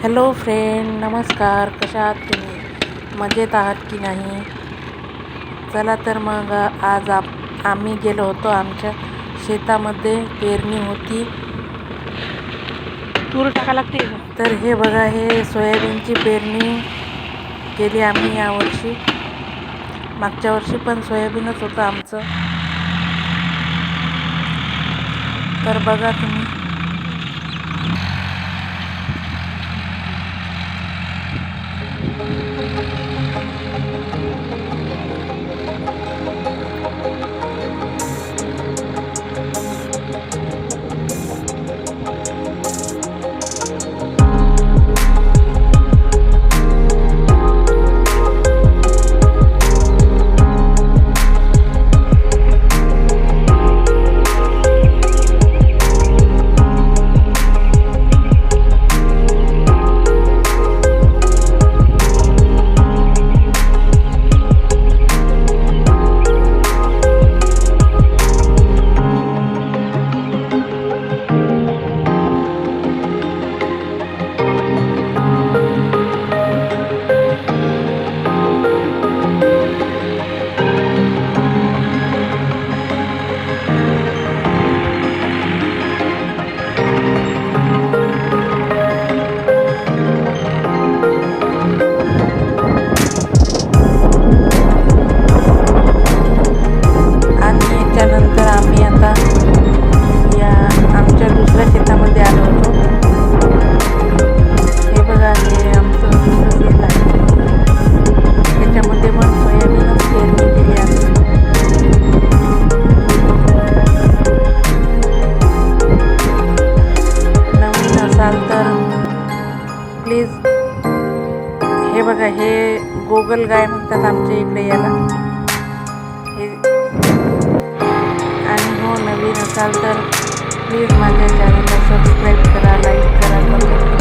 Hello friend, नमस्कार. कशा आहात तुम्ही? मजेत आहात की नाही? चला तर मग आज आम्ही गेलो होतो. आमच्या शेतामध्ये पेरणी होती. तूर टाका लागते. तर हे बघा, हे सोयाबीनची पेरणी केली आम्ही यावर्षी. मागच्या वर्षी पण सोयाबीनच होतं आमचं. तर बघा तुम्ही. त्यानंतर आम्ही आता या आमच्या दुसऱ्या शेतामध्ये आलो होतो. हे बघा, हे आमचं दुसरं शेत आहे. त्याच्यामध्ये पण सोयाबीनच पेरणी केली आम्ही. नवीन असाल तर प्लीज, हे बघा, हे गोगल गाय म्हणतात आमच्या इकडे याला. हे आणि हो, नवीन असाल तर प्लीज माझ्या चॅनलला सबस्क्राईब करा, लाईक करा, कमेंट